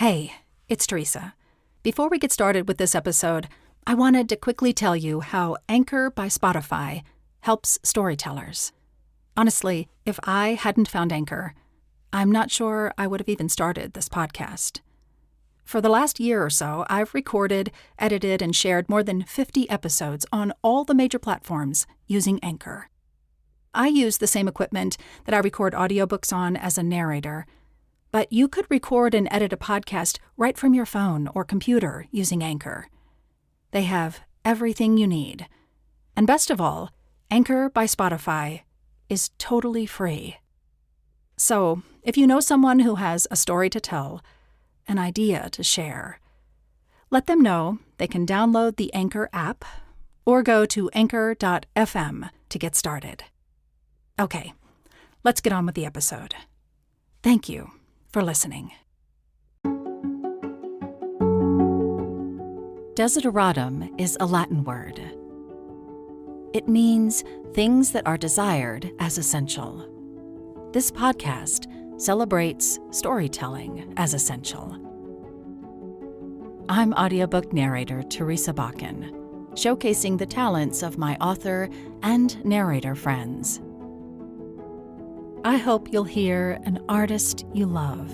Hey, it's Theresa. Before we get started with this episode, I wanted to quickly tell you how Anchor by Spotify helps storytellers. Honestly, if I hadn't found Anchor, I'm not sure I would have even started this podcast. For the last year or so, I've recorded, edited, and shared more than 50 episodes on all the major platforms using Anchor. I use the same equipment that I record audiobooks on as a narrator, but you could record and edit a podcast right from your phone or computer using Anchor. They have everything you need. And best of all, Anchor by Spotify is totally free. So, if you know someone who has a story to tell, an idea to share, let them know they can download the Anchor app or go to anchor.fm to get started. Okay, let's get on with the episode. Thank you for listening. Desideratum is a Latin word. It means things that are desired as essential. This podcast celebrates storytelling as essential. I'm audiobook narrator Theresa Bakken, showcasing the talents of my author and narrator friends. I hope you'll hear an artist you love,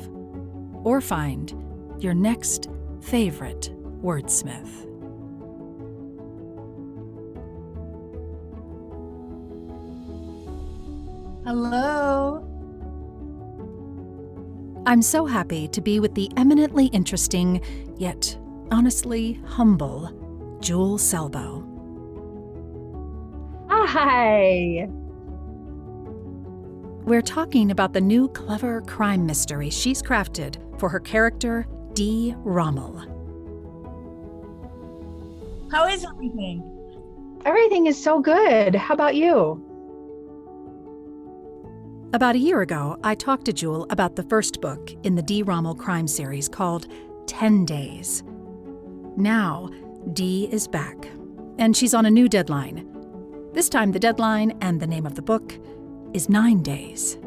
or find your next favorite wordsmith. Hello. I'm so happy to be with the eminently interesting, yet honestly humble, Jule Selbo. Hi. We're talking about the new clever crime mystery she's crafted for her character, Dee Rommel. How is everything? Everything is so good. How about you? About a year ago, I talked to Jule about the first book in the Dee Rommel crime series called 10 Days. Now, Dee is back, and she's on a new deadline. This time, the deadline and the name of the book is 9 days.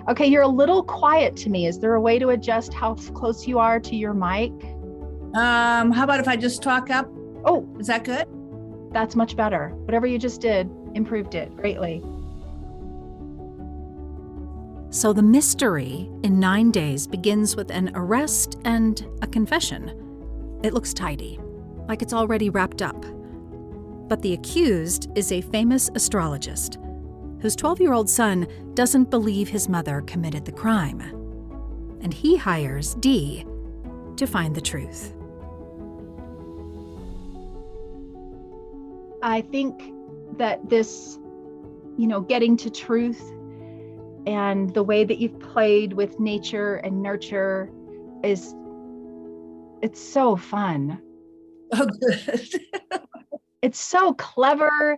Okay, you're a little quiet to me. Is there a way to adjust how close you are to your mic? How about if I just talk up? Oh, Is that good? that's much better. Whatever you just did improved it greatly. So the mystery in 9 days begins with an arrest and a confession. It looks tidy, like it's already wrapped up. But the accused is a famous astrologist whose 12-year-old son doesn't believe his mother committed the crime. And he hires Dee to find the truth. I think that this, getting to truth and the way that you've played with nature and nurture it's so fun. Oh, good. It's so clever.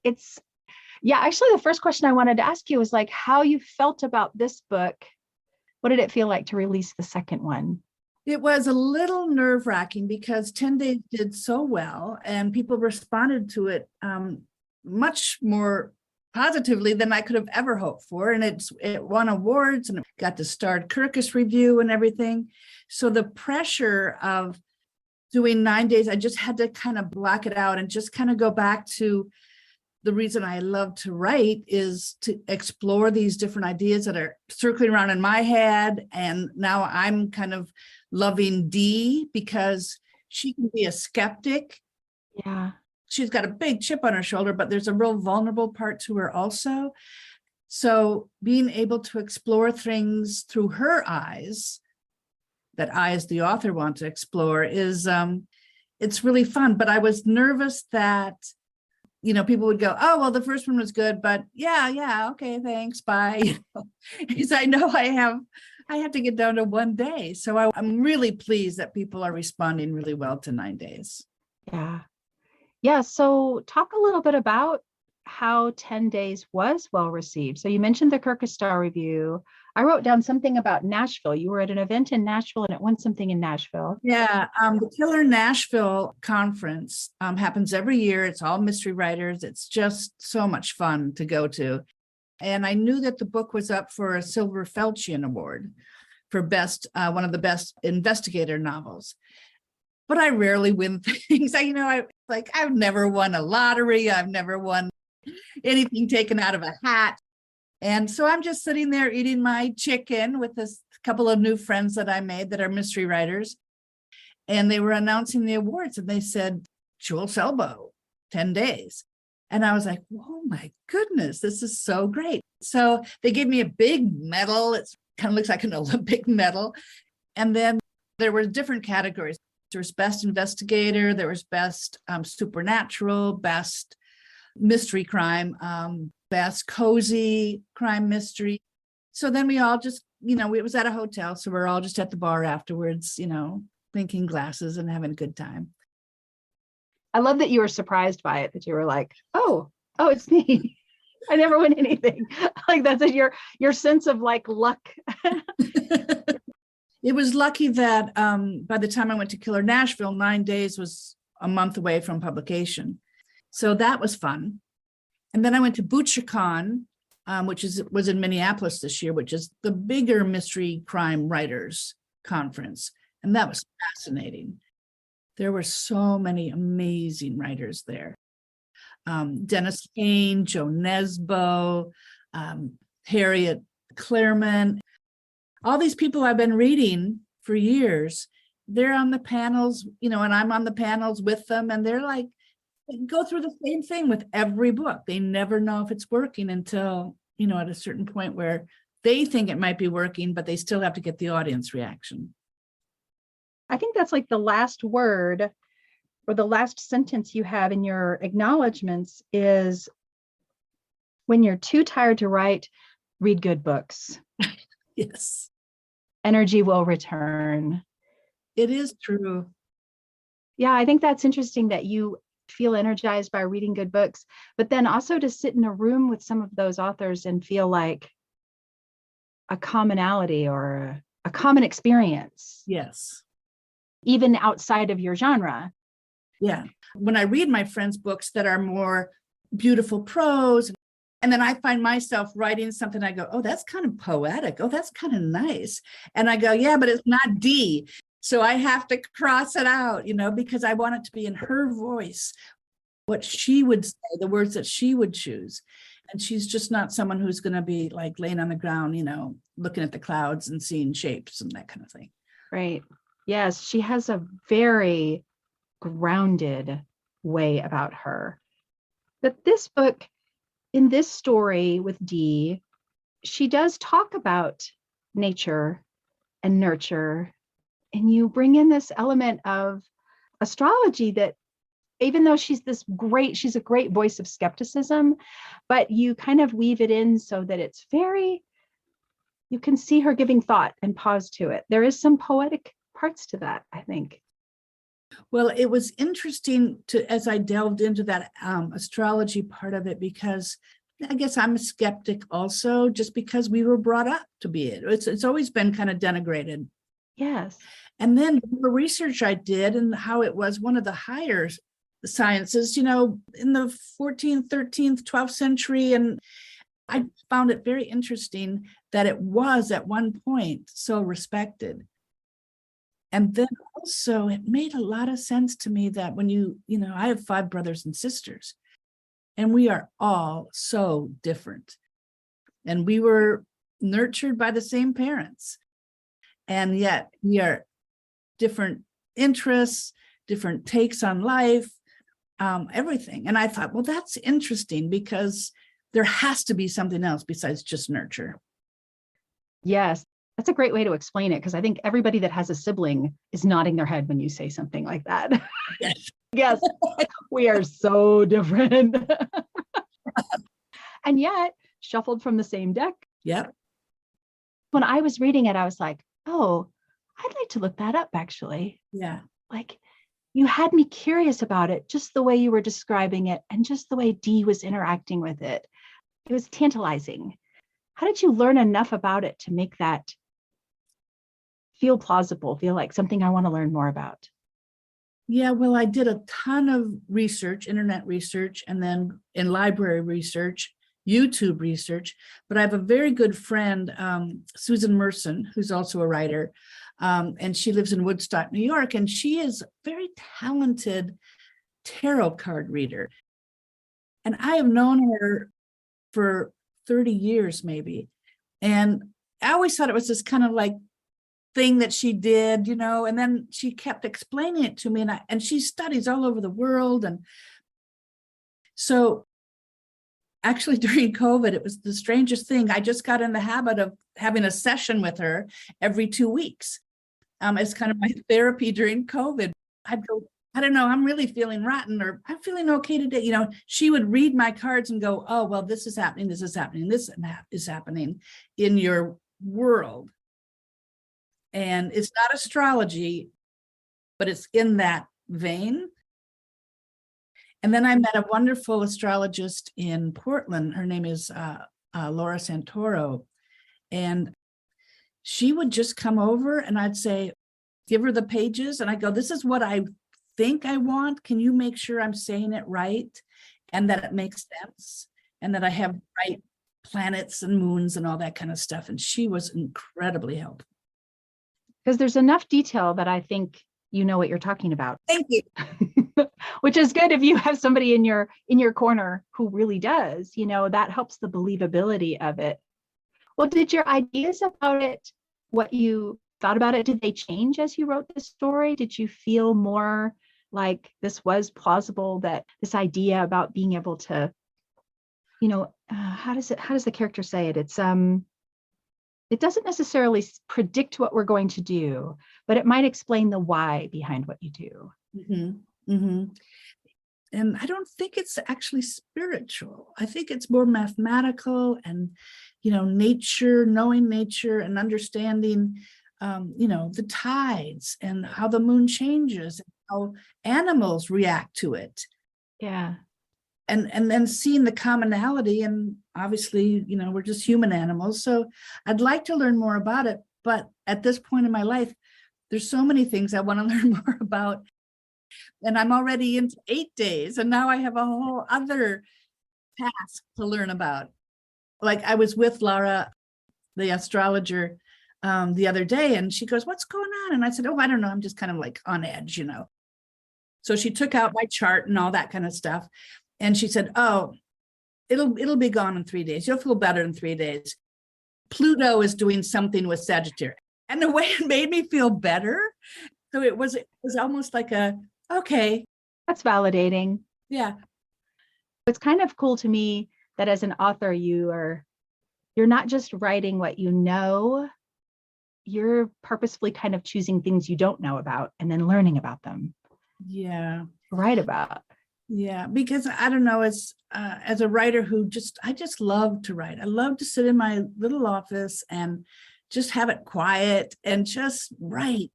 Actually, the first question I wanted to ask you was like how you felt about this book. What did it feel like to release the second one? It was a little nerve-wracking because 10 Days did so well and people responded to it much more positively than I could have ever hoped for. And it won awards and it got the starred Kirkus review and everything. So the pressure of doing 9 days, I just had to kind of block it out and just kind of go back to the reason I love to write is to explore these different ideas that are circling around in my head. And now I'm kind of loving Dee because she can be a skeptic. Yeah. She's got a big chip on her shoulder, but there's a real vulnerable part to her also. So being able to explore things through her eyes that I, as the author, want to explore is, it's really fun. But I was nervous that, people would go, oh, well, the first one was good, but yeah, okay, thanks, bye. Because I know I have to get down to 1 day. So I'm really pleased that people are responding really well to 9 days. Yeah. Yeah. So talk a little bit about how 10 Days was well received. So you mentioned the Kirkus Star review. I wrote down something about Nashville. You were at an event in Nashville and it won something in Nashville. Yeah, the Killer Nashville conference happens every year. It's all mystery writers. It's just so much fun to go to. And I knew that the book was up for a Silver Felchian Award for one of the best investigator novels. But I rarely win things. I've never won a lottery. I've never won anything taken out of a hat. And so I'm just sitting there eating my chicken with this couple of new friends that I made that are mystery writers. And they were announcing the awards and they said, Jule Selbo, 10 days. And I was like, oh my goodness, this is so great. So they gave me a big medal. It kind of looks like an Olympic medal. And then there were different categories. There was best investigator, there was best supernatural, best mystery crime, best cozy crime mystery. So then we all just, it was at a hotel. So we're all just at the bar afterwards, drinking glasses and having a good time. I love that you were surprised by it, that you were like, oh, it's me. I never win anything. Like that's your sense of like luck. It was lucky that by the time I went to Killer Nashville, 9 days was a month away from publication. So that was fun. And then I went to ButcherCon, which was in Minneapolis this year, which is the bigger mystery crime writers conference. And that was fascinating. There were so many amazing writers there. Dennis Kane, Joe Nesbo, Harriet Clairman. All these people I've been reading for years, they're on the panels, and I'm on the panels with them. And they're like, they go through the same thing with every book. They never know if it's working until, at a certain point where they think it might be working, but they still have to get the audience reaction. I think that's like the last word or the last sentence you have in your acknowledgments is, when you're too tired to write, read good books. Yes. Energy will return. It is true. Yeah, I think that's interesting that you feel energized by reading good books, but then also to sit in a room with some of those authors and feel like a commonality or a common experience. Yes. Even outside of your genre. Yeah. When I read my friends' books that are more beautiful prose, and then I find myself writing something, I go, oh, that's kind of poetic. Oh, that's kind of nice. And I go, yeah, but it's not Dee. So I have to cross it out, because I want it to be in her voice, what she would say, the words that she would choose. And she's just not someone who's going to be like laying on the ground, looking at the clouds and seeing shapes and that kind of thing. Right. Yes, she has a very grounded way about her. But this book, in this story with Dee, she does talk about nature and nurture. And you bring in this element of astrology that, even though she's a great voice of skepticism, but you kind of weave it in so that it's you can see her giving thought and pause to it. There is some poetic parts to that, I think. Well, it was interesting as I delved into that astrology part of it, because I guess I'm a skeptic also, just because we were brought up to be it. It's always been kind of denigrated. Yes. And then the research I did and how it was one of the higher sciences, in the 14th, 13th, 12th century. And I found it very interesting that it was at one point so respected. And then also it made a lot of sense to me that when I have 5 brothers and sisters, and we are all so different. And we were nurtured by the same parents. And yet we are different interests, different takes on life, everything. And I thought, well, that's interesting, because there has to be something else besides just nurture. Yes. That's a great way to explain it, because I think everybody that has a sibling is nodding their head when you say something like that. Yes. Yes, we are so different. And yet shuffled from the same deck. Yep. When I was reading it, I was like, oh, I'd like to look that up, actually. Yeah. Like, you had me curious about it, just the way you were describing it and just the way Dee was interacting with it. It was tantalizing. How did you learn enough about it to make that feel plausible, feel like something I want to learn more about? Yeah, well, I did a ton of research, internet research, and then in library research. YouTube research, but I have a very good friend, Susan Merson, who's also a writer, and she lives in Woodstock, New York, and she is a very talented tarot card reader. And I have known her for 30 years, maybe. And I always thought it was this kind of like thing that she did, and then she kept explaining it to me, and she studies all over the world. And so actually during COVID, it was the strangest thing. I just got in the habit of having a session with her every 2 weeks. It's kind of my therapy during COVID. I'd go, I don't know, I'm really feeling rotten, or I'm feeling okay today. She would read my cards and go, oh, well, this is happening, this is happening, this is happening in your world. And it's not astrology, but it's in that vein. And then I met a wonderful astrologist in Portland. Her name is Laura Santoro. And she would just come over and I'd say, give her the pages. And I go, this is what I think I want. Can you make sure I'm saying it right? And that it makes sense. And that I have right planets and moons and all that kind of stuff. And she was incredibly helpful. Because there's enough detail that I think you know what you're talking about. Thank you. Which is good if you have somebody in your corner who really does, that helps the believability of it. Well, did your ideas about it, what you thought about it, did they change as you wrote this story? Did you feel more like this was plausible, that this idea about being able to, how does the character say it? It's, it doesn't necessarily predict what we're going to do, but it might explain the why behind what you do. Mm-hmm. Mm-hmm. And I don't think it's actually spiritual. I think it's more mathematical and, nature, knowing nature and understanding, the tides and how the moon changes, and how animals react to it. Yeah. And then seeing the commonality, and obviously, we're just human animals. So I'd like to learn more about it. But at this point in my life, there's so many things I want to learn more about. And I'm already into 8 days. And now I have a whole other task to learn about. Like I was with Laura, the astrologer, the other day, and she goes, what's going on? And I said, oh, I don't know. I'm just kind of like on edge, So she took out my chart and all that kind of stuff. And she said, oh, it'll be gone in 3 days. You'll feel better in 3 days. Pluto is doing something with Sagittarius. And the way it made me feel better. So it was almost like okay. That's validating. Yeah. It's kind of cool to me that as an author, you're not just writing what you know, you're purposefully kind of choosing things you don't know about and then learning about them. Yeah. Write about. Yeah, because I don't know, as a writer I just love to write. I love to sit in my little office and just have it quiet and just write.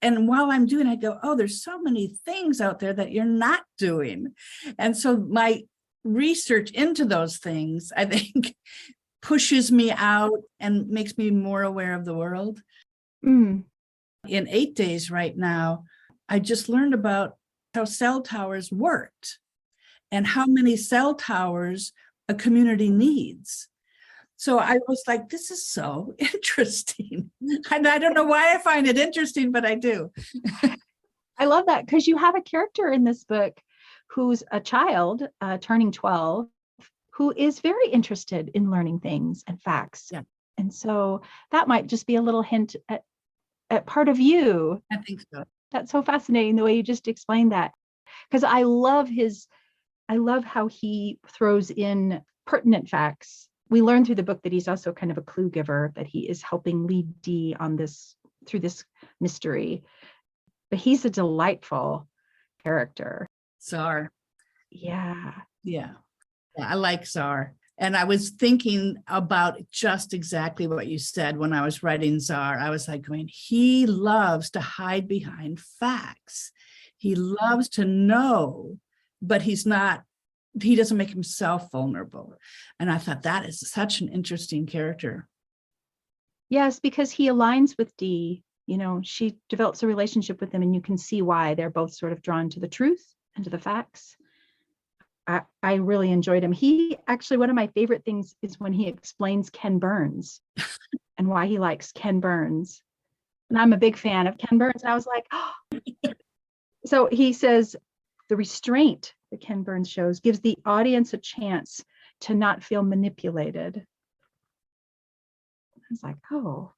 And while I'm doing, I go, oh, there's so many things out there that you're not doing. And so my research into those things, I think, pushes me out and makes me more aware of the world. Mm. In 8 days right now, I just learned about how cell towers worked and how many cell towers a community needs. So I was like, this is so interesting. And I don't know why I find it interesting, but I do. I love that, because you have a character in this book who's a child turning 12, who is very interested in learning things and facts. Yeah. And so that might just be a little hint at part of you. I think so. That's so fascinating the way you just explained that, because I love how he throws in pertinent facts. We learn through the book that he's also kind of a clue giver, that he is helping lead Dee on this, through this mystery. But he's a delightful character. Czar. Yeah. Yeah. I like Czar. And I was thinking about just exactly what you said when I was writing Czar. I was like going, he loves to hide behind facts. He loves to know, but he doesn't make himself vulnerable. And I thought that is such an interesting character. Yes, because he aligns with Dee. She develops a relationship with him, and you can see why they're both sort of drawn to the truth and to the facts. I really enjoyed him. He actually, one of my favorite things is when he explains Ken Burns and why he likes Ken Burns. And I'm a big fan of Ken Burns. And I was like, oh. So he says, the restraint that Ken Burns shows gives the audience a chance to not feel manipulated. I was like, oh,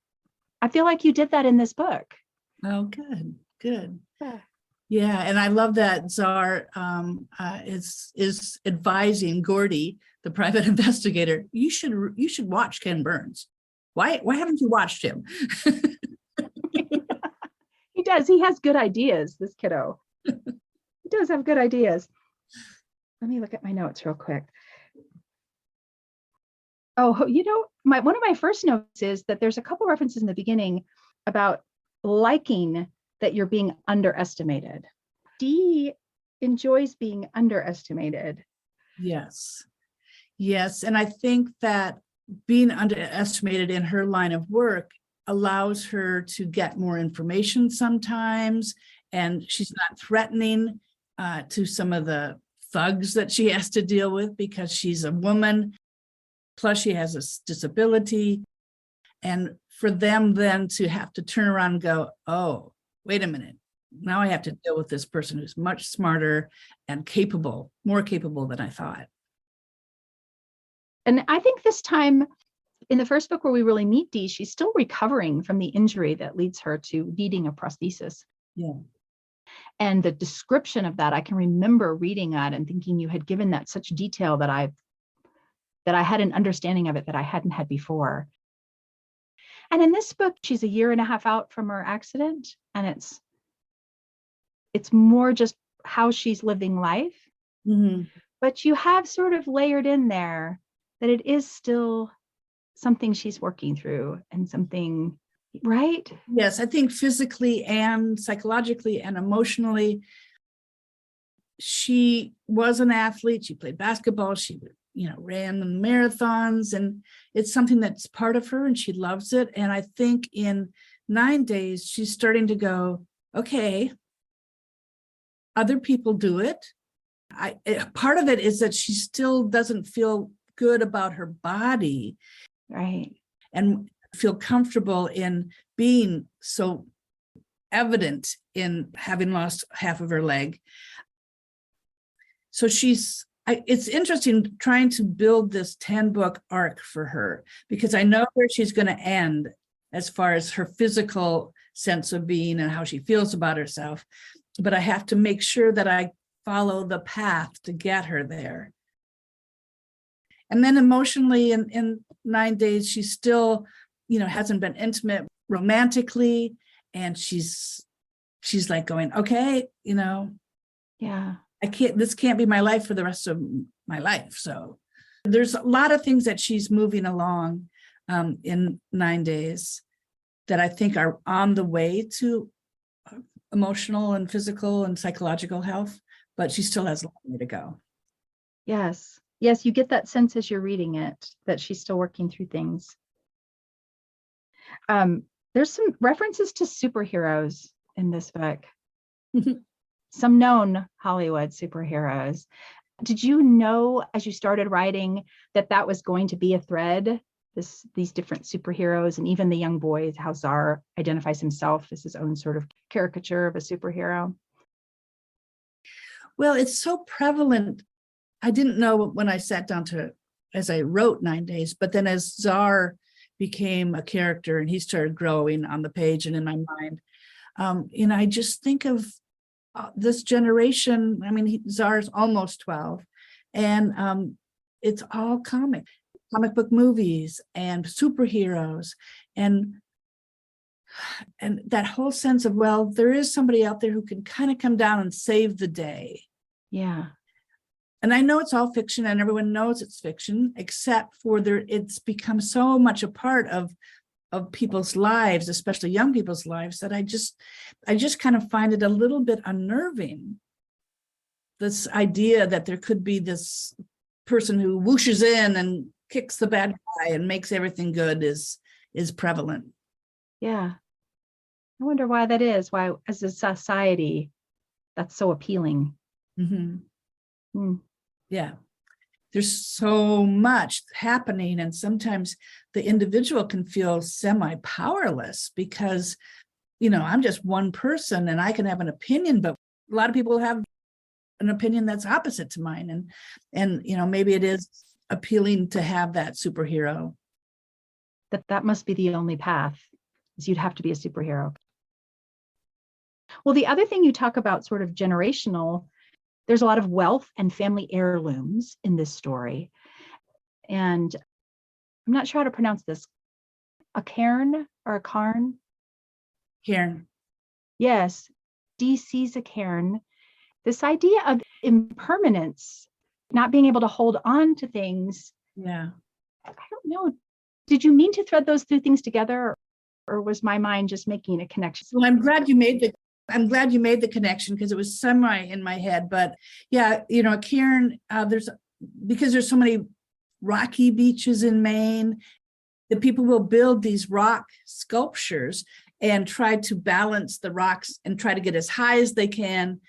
I feel like you did that in this book. Oh, good, good. Yeah. Yeah, and I love that Czar is advising Gordy, the private investigator. You should watch Ken Burns. Why haven't you watched him? He does. He has good ideas, this kiddo. He does have good ideas. Let me look at my notes real quick. Oh, you know, one of my first notes is that there's a couple references in the beginning about liking that you're being underestimated. Dee enjoys being underestimated. Yes. Yes. And I think that being underestimated in her line of work allows her to get more information sometimes. And she's not threatening to some of the thugs that she has to deal with because she's a woman. Plus, she has a disability. And for them then to have to turn around and go, oh, wait a minute. Now I have to deal with this person who's much smarter and capable, more capable than I thought. And I think this time in the first book where we really meet Dee, she's still recovering from the injury that leads her to needing a prosthesis. Yeah. And the description of that, I can remember reading that and thinking you had given that such detail that I had an understanding of it that I hadn't had before. And in this book, she's a year and a half out from her accident, and it's more just how she's living life. Mm-hmm. But you have sort of layered in there that it is still something she's working through and something, right? Yes, I think physically and psychologically and emotionally, she was an athlete. She played basketball. She, ran the marathons, and it's something that's part of her and she loves it. And I think in 9 days, she's starting to go, okay, other people do it. Part of it is that she still doesn't feel good about her body. Right. And feel comfortable in being so evident in having lost half of her leg. So it's interesting trying to build this 10-book arc for her, because I know where she's going to end as far as her physical sense of being and how she feels about herself. But I have to make sure that I follow the path to get her there. And then emotionally in 9 days, she still, hasn't been intimate romantically. And she's like going, okay, Yeah. this can't be my life for the rest of my life. So there's a lot of things that she's moving along in 9 days that I think are on the way to emotional and physical and psychological health, but she still has a long way to go. Yes. Yes, you get that sense as you're reading it, that she's still working through things. There's some references to superheroes in this book. Some known Hollywood superheroes. Did you know as you started writing that was going to be a thread, these different superheroes, and even the young boy, how Czar identifies himself as his own sort of caricature of a superhero? Well, it's so prevalent. I didn't know when I sat down as I wrote 9 days, but then as Czar became a character and he started growing on the page and in my mind, I just think of this generation. I mean, Czar's almost 12, and it's all comic book movies and superheroes, and that whole sense of, well, there is somebody out there who can kind of come down and save the day. Yeah. And I know it's all fiction and everyone knows it's fiction, except for it's become so much a part of people's lives, especially young people's lives, that I just kind of find it a little bit unnerving. This idea that there could be this person who whooshes in and kicks the bad guy and makes everything good is prevalent. Yeah. I wonder why that is, why as a society that's so appealing. Mm-hmm. Mm. Yeah. There's so much happening, and sometimes the individual can feel semi-powerless because, I'm just one person and I can have an opinion, but a lot of people have an opinion that's opposite to mine. And maybe it is appealing to have that superhero. That must be the only path, is you'd have to be a superhero. Well, the other thing you talk about, sort of generational, there's a lot of wealth and family heirlooms in this story. And I'm not sure how to pronounce this. A cairn or a cairn? Cairn. Yes. Dee sees a cairn. This idea of impermanence, not being able to hold on to things. Yeah. I don't know. Did you mean to thread those two things together, or was my mind just making a connection? Well, I'm glad you made the connection, because it was semi in my head. But yeah, a cairn, because there's so many rocky beaches in Maine, the people will build these rock sculptures and try to balance the rocks and try to get as high as they can,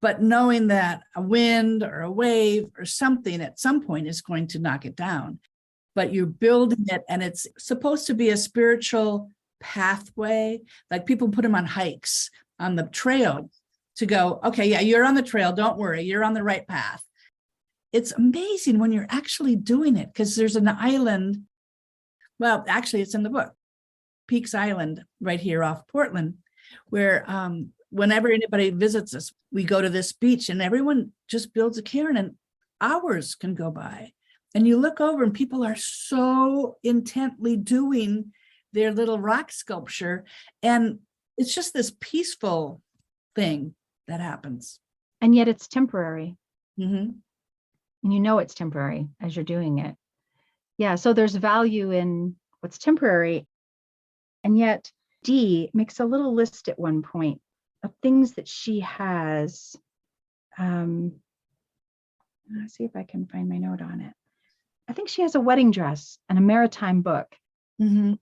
but knowing that a wind or a wave or something at some point is going to knock it down. But you're building it, and it's supposed to be a spiritual pathway. Like, people put them on hikes on the trail to go, okay, yeah, you're on the trail, don't worry, you're on the right path. It's amazing when you're actually doing it, because there's an island. Well, actually, it's in the book, Peaks Island, right here off Portland, where whenever anybody visits us, we go to this beach and everyone just builds a cairn, and hours can go by. And you look over and people are so intently doing their little rock sculpture. And it's just this peaceful thing that happens. And yet it's temporary. Mm-hmm. And it's temporary as you're doing it. Yeah, so there's value in what's temporary. And yet Dee makes a little list at one point of things that she has. Let's see if I can find my note on it. I think she has a wedding dress and a maritime book, Mm-hmm.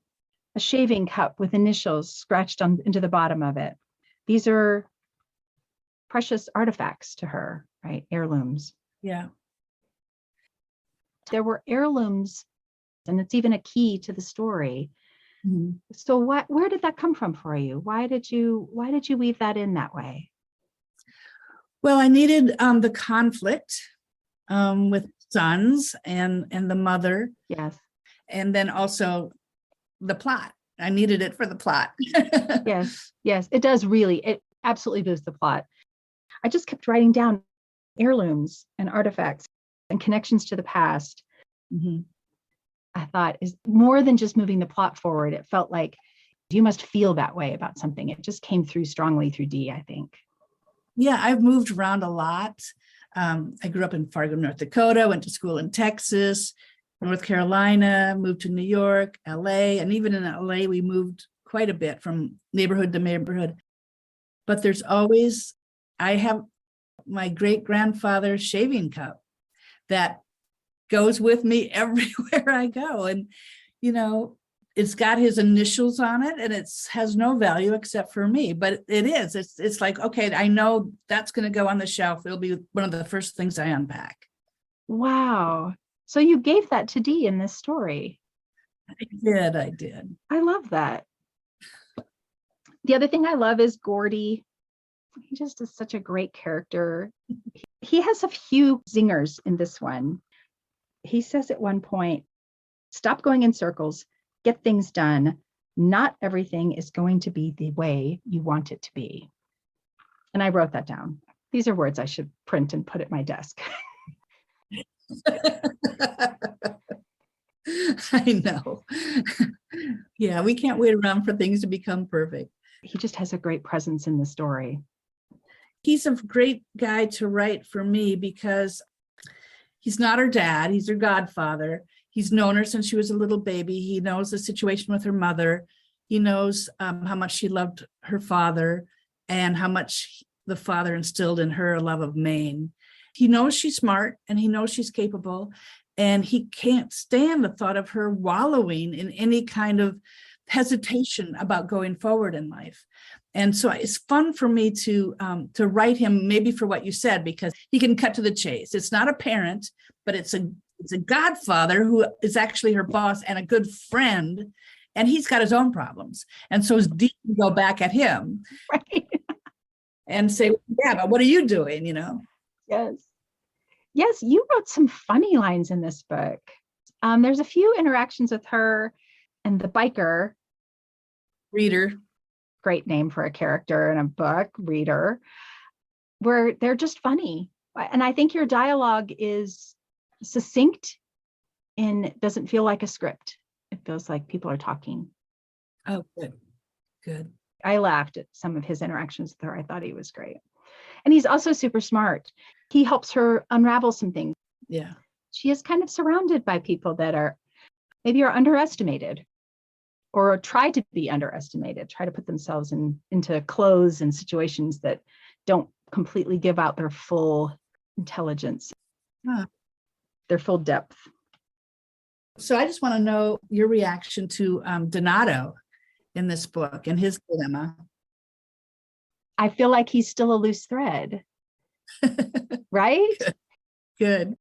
a shaving cup with initials scratched into the bottom of it. These are precious artifacts to her, right? Heirlooms. Yeah. There were heirlooms, and it's even a key to the story. Mm-hmm. So where did that come from for you? Why did you weave that in that way? Well, I needed the conflict with sons and the mother. Yes. And then also the plot. I needed it for the plot. Yes, it does it absolutely boosts the plot. I just kept writing down heirlooms and artifacts and connections to the past. Mm-hmm. I thought is more than just moving the plot forward. It felt like you must feel that way about something. It just came through strongly through Dee, I think. Yeah, I've moved around a lot. I grew up in Fargo, North Dakota, went to school in Texas, North Carolina, moved to New York, LA, and even in LA, we moved quite a bit from neighborhood to neighborhood. But I have my great-grandfather's shaving cup that goes with me everywhere I go. And, it's got his initials on it, and it has no value except for me, but it is. It's like, okay, I know that's going to go on the shelf. It'll be one of the first things I unpack. Wow. So you gave that to Dee in this story. I did. I love that. The other thing I love is Gordy. He just is such a great character. He has a few zingers in this one. He says at one point, stop going in circles, get things done. Not everything is going to be the way you want it to be. And I wrote that down. These are words I should print and put at my desk. I know. Yeah, we can't wait around for things to become perfect. He just has a great presence in the story. He's a great guy to write for me because he's not her dad. He's her godfather. He's known her since she was a little baby. He knows the situation with her mother. He knows how much she loved her father and how much the father instilled in her a love of Maine. He knows she's smart and he knows she's capable, and he can't stand the thought of her wallowing in any kind of hesitation about going forward in life. And so it's fun for me to write him, maybe for what you said, because he can cut to the chase. It's not a parent, but it's a godfather who is actually her boss and a good friend. And he's got his own problems. And so Dee can go back at him, Right. and say, yeah, but what are you doing? Yes. Yes, you wrote some funny lines in this book. There's a few interactions with her and the biker. Reader. Great name for a character in a book, Reader, where they're just funny. And I think your dialogue is succinct and doesn't feel like a script. It feels like people are talking. Oh, good. Good. I laughed at some of his interactions with her. I thought he was great. And he's also super smart. He helps her unravel some things. Yeah. She is kind of surrounded by people that are underestimated or try to be underestimated, try to put themselves into clothes and situations that don't completely give out their full intelligence, their full depth. So I just want to know your reaction to Donato in this book and his dilemma. I feel like he's still a loose thread, right? Good.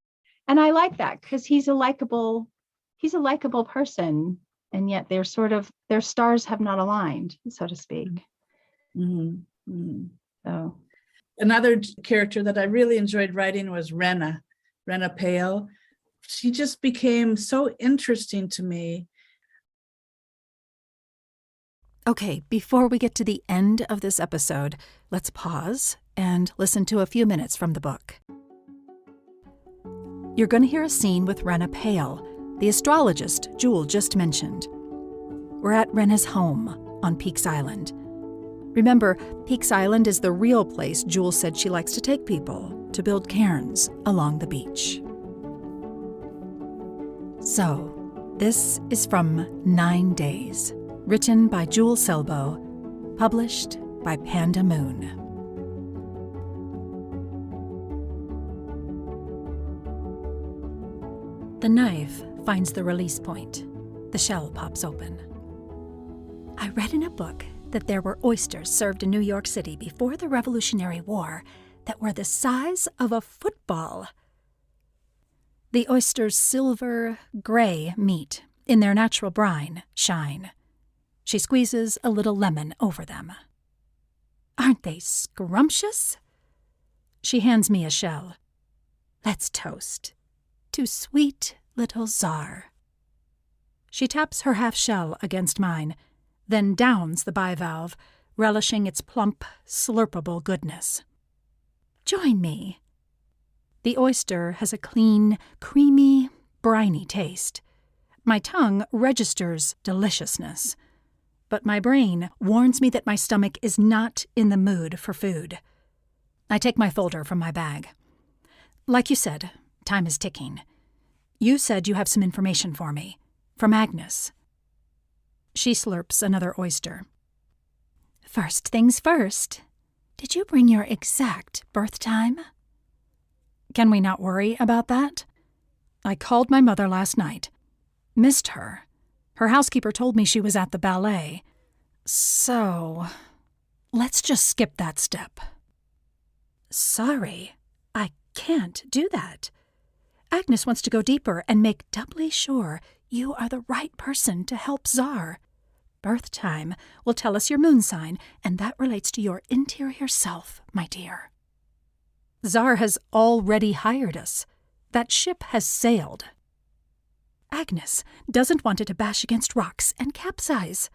And I like that because he's a likable person, and yet their stars have not aligned, so to speak. Mm-hmm. Mm-hmm. So another character that I really enjoyed writing was Rena Pale. She just became so interesting to me. Okay, before we get to the end of this episode, let's pause and listen to a few minutes from the book. You're going to hear a scene with Rena Pale, the astrologist Jule just mentioned. We're at Rena's home on Peaks Island. Remember, Peaks Island is the real place Jule said she likes to take people to build cairns along the beach. So, this is from 9 Days, written by Jule Selbo, published by Panda Moon. The knife finds the release point. The shell pops open. I read in a book that there were oysters served in New York City before the Revolutionary War that were the size of a football. The oyster's silver, gray meat, in their natural brine, shine. She squeezes a little lemon over them. Aren't they scrumptious? She hands me a shell. Let's toast to sweet little Czar. She taps her half shell against mine, then downs the bivalve, relishing its plump, slurpable goodness. Join me. The oyster has a clean, creamy, briny taste. My tongue registers deliciousness, but my brain warns me that my stomach is not in the mood for food. I take my folder from my bag. Like you said, time is ticking. You said you have some information for me, from Agnes. She slurps another oyster. First things first. Did you bring your exact birth time? Can we not worry about that? I called my mother last night. Missed her. Her housekeeper told me she was at the ballet. So, let's just skip that step. Sorry, I can't do that. Agnes wants to go deeper and make doubly sure you are the right person to help Czar. Birth time will tell us your moon sign, and that relates to your interior self, my dear. Czar has already hired us. That ship has sailed. Agnes doesn't want it to bash against rocks and capsize.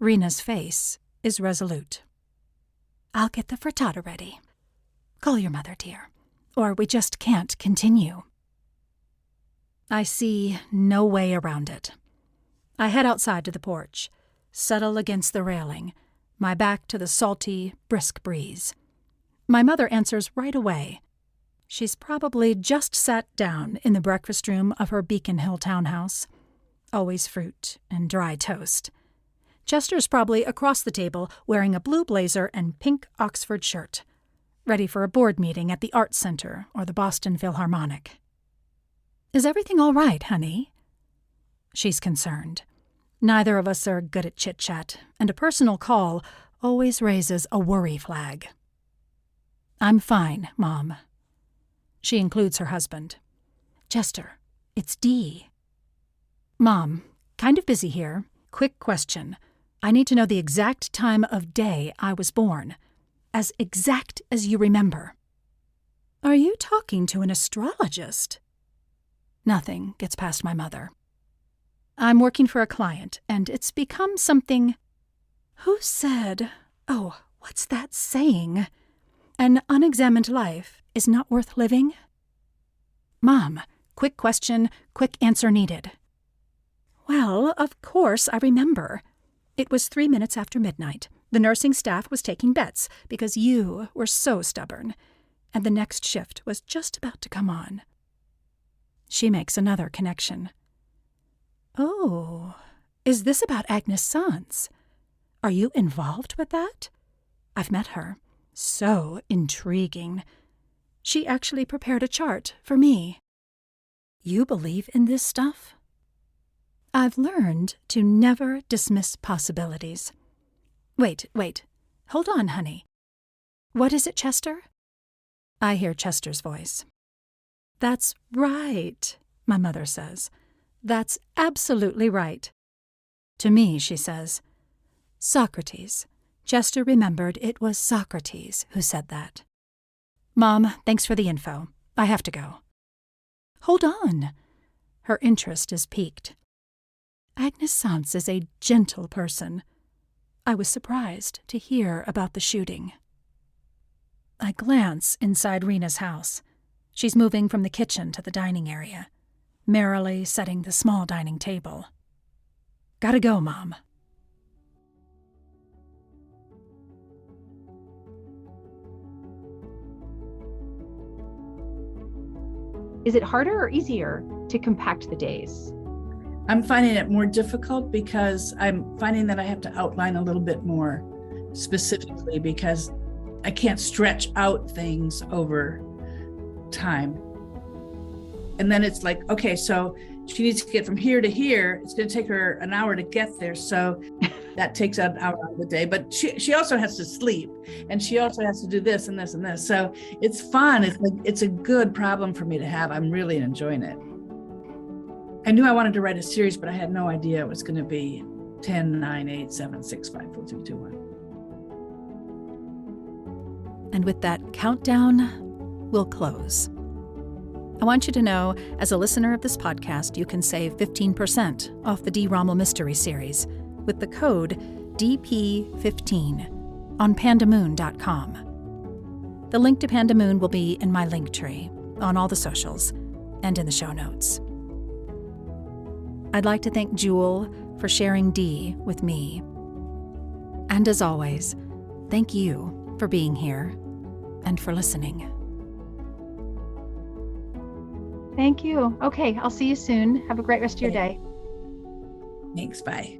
Rena's face is resolute. I'll get the frittata ready. Call your mother, dear, or we just can't continue. I see no way around it. I head outside to the porch, settle against the railing, my back to the salty, brisk breeze. My mother answers right away. She's probably just sat down in the breakfast room of her Beacon Hill townhouse. Always fruit and dry toast. Chester's probably across the table wearing a blue blazer and pink Oxford shirt, ready for a board meeting at the Arts Center or the Boston Philharmonic. Is everything all right, honey? She's concerned. Neither of us are good at chit-chat, and a personal call always raises a worry flag. I'm fine, Mom. She includes her husband. Chester, it's Dee. Mom, kind of busy here. Quick question. I need to know the exact time of day I was born. As exact as you remember. Are you talking to an astrologist? Nothing gets past my mother. I'm working for a client, and it's become something... Who said... Oh, what's that saying? An unexamined life is not worth living? Mom, quick question, quick answer needed. Well, of course I remember. It was 3 minutes after midnight. The nursing staff was taking bets because you were so stubborn, and the next shift was just about to come on. She makes another connection. Oh, is this about Agnes Sanz? Are you involved with that? I've met her. So intriguing. She actually prepared a chart for me. You believe in this stuff? I've learned to never dismiss possibilities. Wait. Hold on, honey. What is it, Chester? I hear Chester's voice. That's right, my mother says. That's absolutely right. To me, she says, Socrates. Chester remembered it was Socrates who said that. Mom, thanks for the info. I have to go. Hold on. Her interest is piqued. Agnes Sanz is a gentle person. I was surprised to hear about the shooting. I glance inside Rena's house. She's moving from the kitchen to the dining area, merrily setting the small dining table. Gotta go, Mom. Is it harder or easier to compact the days? I'm finding it more difficult because I'm finding that I have to outline a little bit more specifically because I can't stretch out things over time. And then it's like, okay, so she needs to get from here to here. It's going to take her an hour to get there. So that takes an hour out of the day. But she also has to sleep, and she also has to do this and this and this. So it's fun. It's a good problem for me to have. I'm really enjoying it. I knew I wanted to write a series, but I had no idea it was going to be 10, 9, 8, 7, 6, 5, 4, 3, 2, 1. And with that countdown, we'll close. I want you to know, as a listener of this podcast, you can save 15% off the Dee Rommel Mystery Series with the code DP15 on pandamoon.com. The link to Pandamoon will be in my link tree, on all the socials, and in the show notes. I'd like to thank Jule for sharing Dee with me. And as always, thank you for being here and for listening. Thank you. Okay, I'll see you soon. Have a great rest of your day. Thanks. Bye.